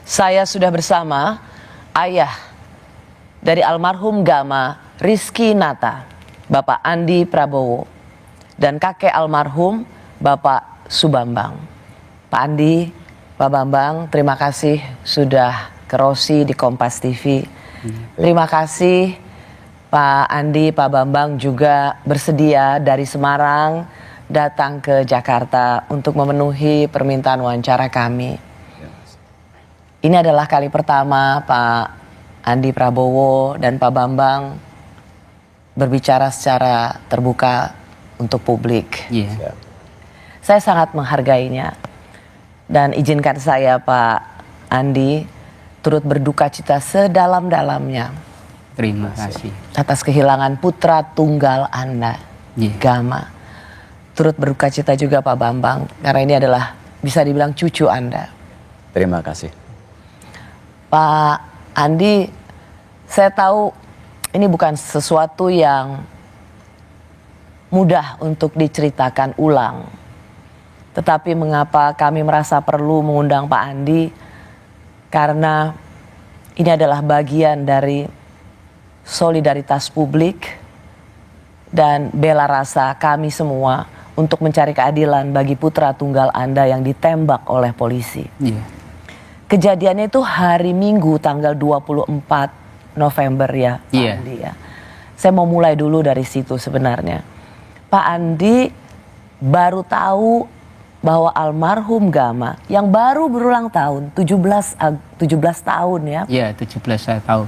Saya sudah bersama ayah dari almarhum Gama Rizky Nata, Bapak Andi Prabowo, dan kakek almarhum Bapak Subambang. Pak Andi, Pak Bambang, terima kasih sudah ke Rosi di Kompas TV. Terima kasih Pak Andi, Pak Bambang juga bersedia dari Semarang datang ke Jakarta untuk memenuhi permintaan wawancara kami. Ini adalah kali pertama Pak Andi Prabowo dan Pak Bambang berbicara secara terbuka untuk publik. Saya sangat menghargainya. Dan izinkan saya Pak Andi turut berduka cita sedalam-dalamnya. Terima kasih. Atas kehilangan putra tunggal Anda, Gama. Turut berduka cita juga Pak Bambang, karena ini adalah bisa dibilang cucu Anda. Terima kasih. Pak Andi, saya tahu ini bukan sesuatu yang mudah untuk diceritakan ulang. Tetapi mengapa kami merasa perlu mengundang Pak Andi? Karena ini adalah bagian dari solidaritas publik dan bela rasa kami semua untuk mencari keadilan bagi putra tunggal Anda yang ditembak oleh polisi. Kejadiannya itu hari Minggu tanggal 24 November ya Pak Andi ya. Saya mau mulai dulu dari situ sebenarnya. Pak Andi baru tahu bahwa almarhum Gama yang baru berulang tahun, 17 tahun ya. Iya, 17 tahun.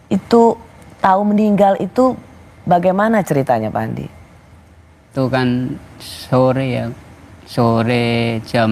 Itu tahu meninggal itu bagaimana ceritanya Pak Andi? Itu kan sore ya. Sore jam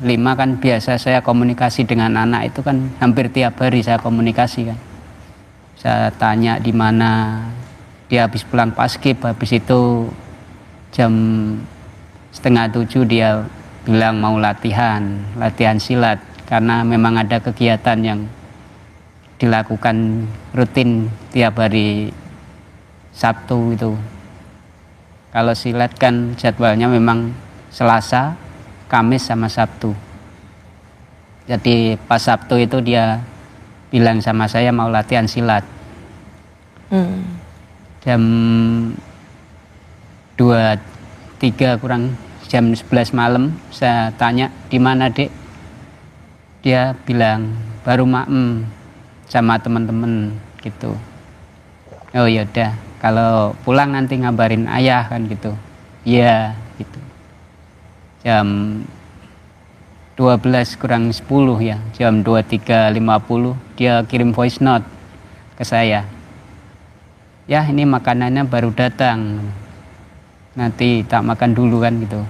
5 kan biasa saya komunikasi dengan anak itu kan hampir tiap hari saya komunikasi kan. Saya tanya di mana dia habis pulang paskib, habis itu jam 6:30 dia bilang mau latihan silat karena memang ada kegiatan yang dilakukan rutin tiap hari Sabtu itu. Kalau silat kan jadwalnya memang Selasa, Kamis sama Sabtu. Jadi pas Sabtu itu dia bilang sama saya mau latihan silat. Jam 2:03 kurang jam 11 malam saya tanya di mana Dek? Dia bilang baru maem sama teman-teman gitu. Oh yaudah kalau pulang nanti ngabarin ayah kan gitu. Iya gitu. Jam 12 kurang 10 ya, jam 23.50 dia kirim voice note ke saya. Ya ini makanannya baru datang, nanti tak makan dulu kan gitu.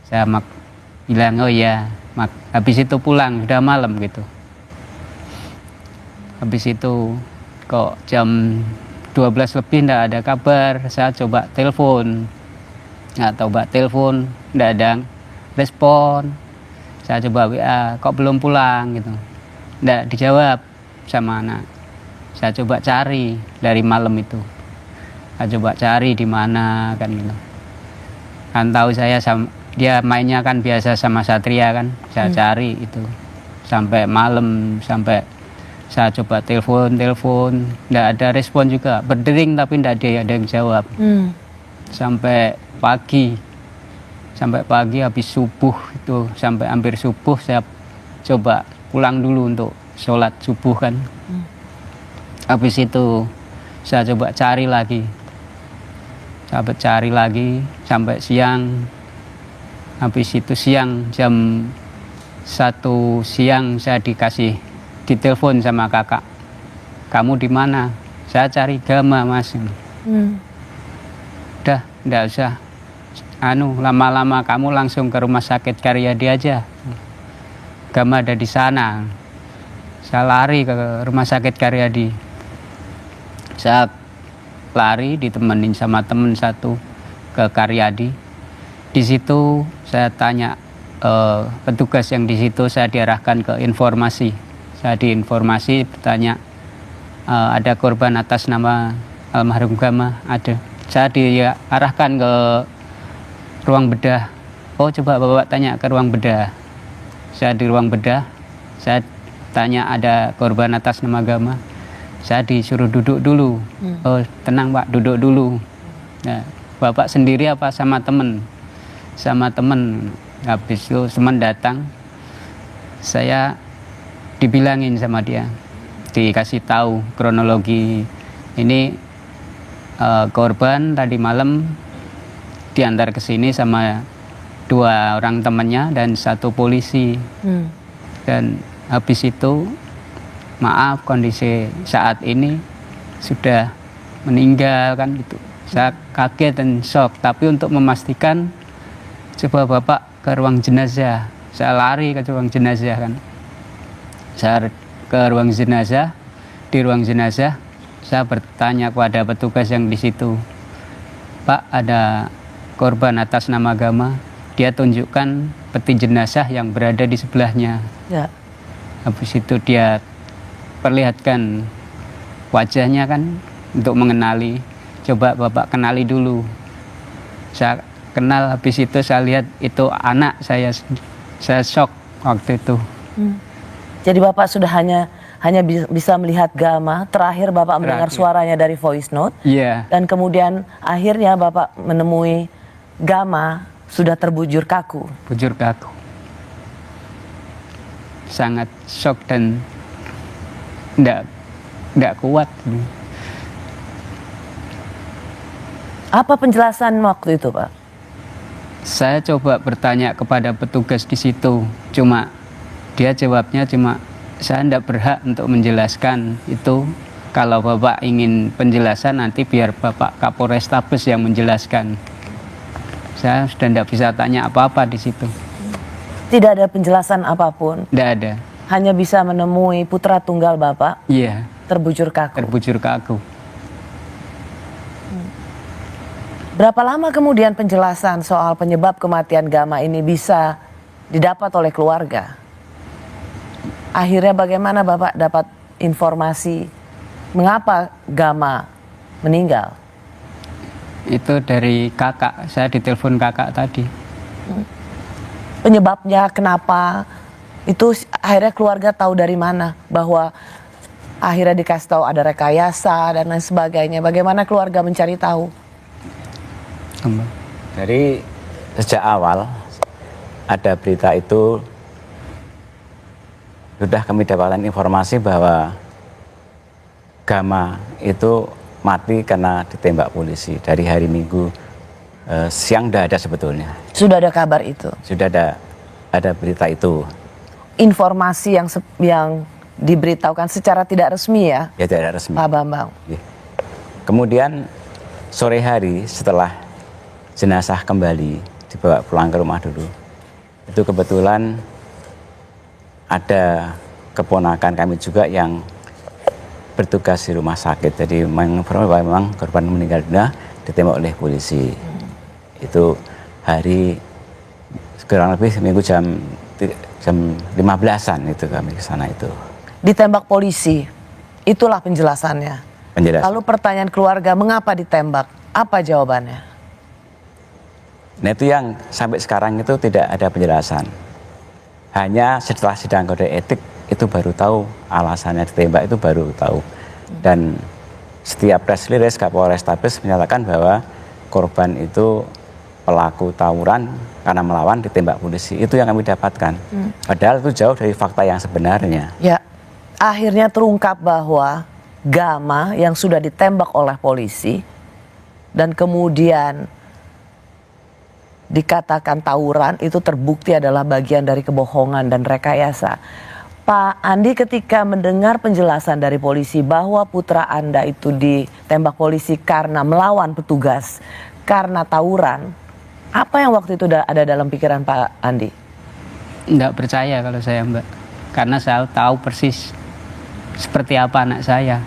Saya bilang oh ya, habis itu pulang, udah malam gitu. Habis itu kok jam 12 lebih nggak ada kabar, saya coba telepon. Nggak ada respon. Saya coba WA, kok belum pulang gitu, nggak dijawab sama anak. Saya coba cari dari malam itu, saya coba cari di mana kan gitu. Kan tahu saya dia mainnya kan biasa sama Satria kan, saya cari itu sampai malam, sampai saya coba telepon, nggak ada respon juga, berdering tapi nggak ada yang jawab. Sampai pagi habis subuh itu, sampai hampir subuh saya coba pulang dulu untuk sholat subuh kan. Habis itu saya coba cari lagi sampai siang. Habis itu siang jam 1 siang saya ditelepon sama kakak, kamu di mana? Saya cari Gama mas. Udah nggak usah lama-lama, kamu langsung ke rumah sakit Karyadi aja, Gama ada di sana. Saya lari ke rumah sakit Karyadi, saya lari ditemenin sama temen satu ke Karyadi. Di situ saya tanya petugas yang di situ, saya diarahkan ke informasi. Saya diinformasi bertanya ada korban atas nama almarhum Gama, ada. Saya diarahkan ke ruang bedah. Oh coba bapak tanya ke ruang bedah. Saya di ruang bedah, Saya tanya ada korban atas nama agama, saya disuruh duduk dulu. Oh tenang Pak, duduk dulu. Nah, Bapak sendiri apa sama temen? Sama temen. Habis itu teman datang, saya dibilangin sama dia, dikasih tahu kronologi ini, korban tadi malam diantar ke sini sama 2 orang temannya dan 1 polisi. Dan habis itu maaf kondisi saat ini sudah meninggal kan gitu. Saya kaget dan shock, tapi untuk memastikan coba Bapak ke ruang jenazah. Saya lari ke ruang jenazah kan. Saya ke ruang jenazah, di ruang jenazah saya bertanya kepada petugas yang di situ, Pak ada korban atas nama agama. Dia tunjukkan peti jenazah yang berada di sebelahnya. Ya. Habis itu dia perlihatkan wajahnya kan untuk mengenali. Coba Bapak kenali dulu. Saya kenal, habis itu saya lihat itu anak saya. Saya shock waktu itu. Jadi Bapak sudah hanya bisa melihat Gama. Terakhir Bapak mendengar suaranya dari voice note. Iya. Dan kemudian akhirnya Bapak menemui Gama sudah terbujur kaku. Bujur kaku. Sangat shock dan enggak kuat. Apa penjelasan waktu itu, Pak? Saya coba bertanya kepada petugas di situ, cuma dia jawabnya saya tidak berhak untuk menjelaskan itu. Kalau Bapak ingin penjelasan nanti biar Bapak Kapolrestabes yang menjelaskan. Saya sudah tidak bisa tanya apa-apa di situ. Tidak ada penjelasan apapun. Tidak ada. Hanya bisa menemui putra tunggal Bapak. Iya. Terbujur kaku. Terbujur kaku. Berapa lama kemudian penjelasan soal penyebab kematian Gama ini bisa didapat oleh keluarga? Akhirnya bagaimana Bapak dapat informasi mengapa Gama meninggal? Itu dari kakak, saya ditelepon kakak tadi. Penyebabnya kenapa? Itu akhirnya keluarga tahu dari mana bahwa akhirnya dikasih tahu ada rekayasa dan lain sebagainya. Bagaimana keluarga mencari tahu? Dari sejak awal ada berita itu sudah kami dapatkan informasi bahwa Gama itu mati karena ditembak polisi dari hari Minggu siang. Sudah ada sebetulnya. Sudah ada kabar itu. Sudah ada berita itu. Informasi yang diberitahukan secara tidak resmi ya? Ya tidak resmi. Pak Bambang. Ya. Kemudian sore hari setelah jenazah kembali dibawa pulang ke rumah dulu, itu kebetulan ada keponakan kami juga yang bertugas di rumah sakit. Jadi memang korban meninggal dunia ditembak oleh polisi. Itu hari kurang lebih minggu jam 15-an itu kami ke sana itu. Ditembak polisi. Itulah penjelasannya. Penjelasan. Lalu pertanyaan keluarga, mengapa ditembak? Apa jawabannya? Nah itu yang sampai sekarang itu tidak ada penjelasan. Hanya setelah sidang kode etik itu baru tahu alasannya ditembak, itu baru tahu. Dan setiap press release Kapolrestabes menyatakan bahwa korban itu pelaku tawuran karena melawan ditembak polisi. Itu yang kami dapatkan. Padahal itu jauh dari fakta yang sebenarnya. Ya, akhirnya terungkap bahwa Gama yang sudah ditembak oleh polisi dan kemudian dikatakan tawuran itu terbukti adalah bagian dari kebohongan dan rekayasa. Pak Andi, ketika mendengar penjelasan dari polisi bahwa putra Anda itu ditembak polisi karena melawan petugas, karena tawuran, apa yang waktu itu ada dalam pikiran Pak Andi? Enggak percaya kalau saya, Mbak. Karena saya tahu persis seperti apa anak saya.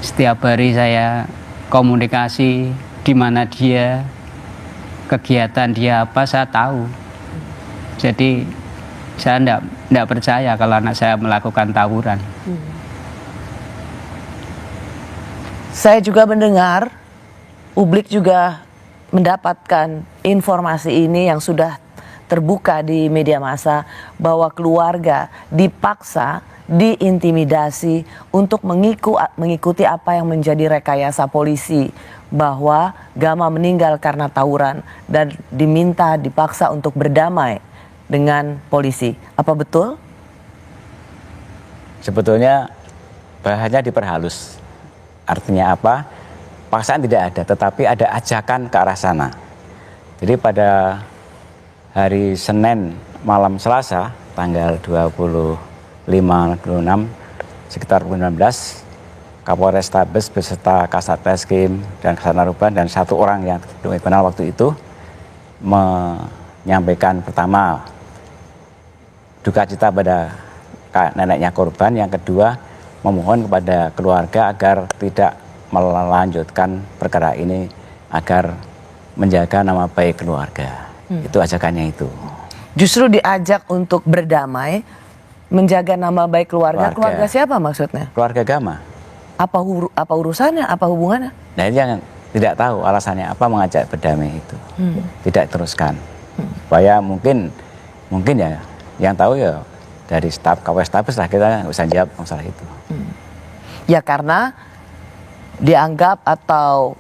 Setiap hari saya komunikasi, di mana dia, kegiatan dia apa, saya tahu. Jadi saya enggak percaya kalau anak saya melakukan tawuran. Saya juga mendengar, publik juga mendapatkan informasi ini yang sudah terbuka di media massa bahwa keluarga dipaksa, diintimidasi untuk mengikuti apa yang menjadi rekayasa polisi, bahwa Gama meninggal karena tawuran dan dipaksa untuk berdamai dengan polisi. Apa betul? Sebetulnya bahannya diperhalus. Artinya apa? Paksaan tidak ada, tetapi ada ajakan ke arah sana. Jadi pada hari Senin malam Selasa tanggal 25-26 sekitar pukul 19, Kapolres Tabes beserta Kasat Reskrim dan Kasat Narkoba dan satu orang yang dikenal waktu itu menyampaikan pertama duka cita pada neneknya korban, yang kedua memohon kepada keluarga agar tidak melanjutkan perkara ini, agar menjaga nama baik keluarga. Itu ajakannya itu. Justru diajak untuk berdamai, menjaga nama baik keluarga. Keluarga siapa maksudnya? Keluarga Gama. Apa urusannya? Apa hubungannya? Nah, ini yang tidak tahu alasannya apa mengajak berdamai itu. Tidak teruskan. Supaya mungkin ya yang tahu ya dari staf Kapolres Tabes lah, kita nggak usah jawab masalah itu. Ya karena dianggap atau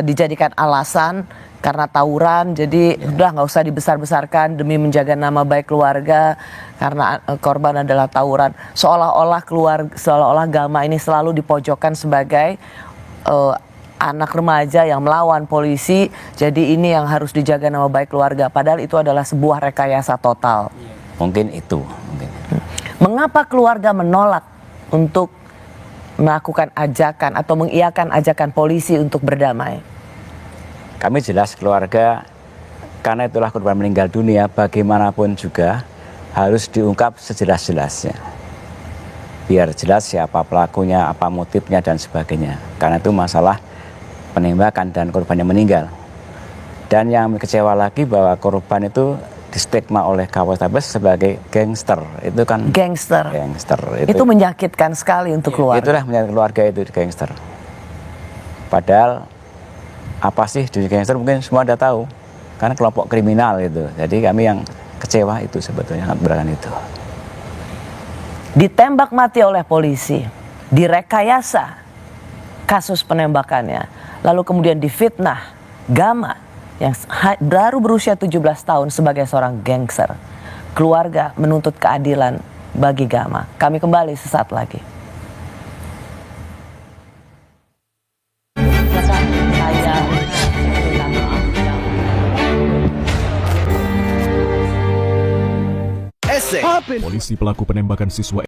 dijadikan alasan karena tawuran, jadi udah nggak usah dibesar-besarkan demi menjaga nama baik keluarga karena korban adalah tawuran. Seolah-olah Gama ini selalu dipojokkan sebagai anak remaja yang melawan polisi, jadi ini yang harus dijaga nama baik keluarga. Padahal itu adalah sebuah rekayasa total. Mungkin itu. Mengapa keluarga menolak untuk melakukan ajakan atau mengiyakan ajakan polisi untuk berdamai? Kami jelas keluarga, karena itulah korban meninggal dunia, bagaimanapun juga harus diungkap sejelas-jelasnya. Biar jelas siapa pelakunya, apa motifnya dan sebagainya. Karena itu masalah penembakan dan korban yang meninggal. Dan yang kecewa lagi bahwa korban itu distigma oleh Kapolres Tabes sebagai gangster. Itu kan gangster. Itu menyakitkan sekali untuk keluarga. Itulah menyakitkan keluarga, itu gangster. Padahal apa sih di gangster mungkin semua udah tahu. Karena kelompok kriminal itu. Jadi kami yang kecewa itu sebetulnya berangan itu. Ditembak mati oleh polisi, direkayasa kasus penembakannya, lalu kemudian difitnah Gama yang baru berusia 17 tahun sebagai seorang gangster. Keluarga menuntut keadilan bagi Gama. Kami kembali sesaat lagi. Polisi pelaku penembakan siswa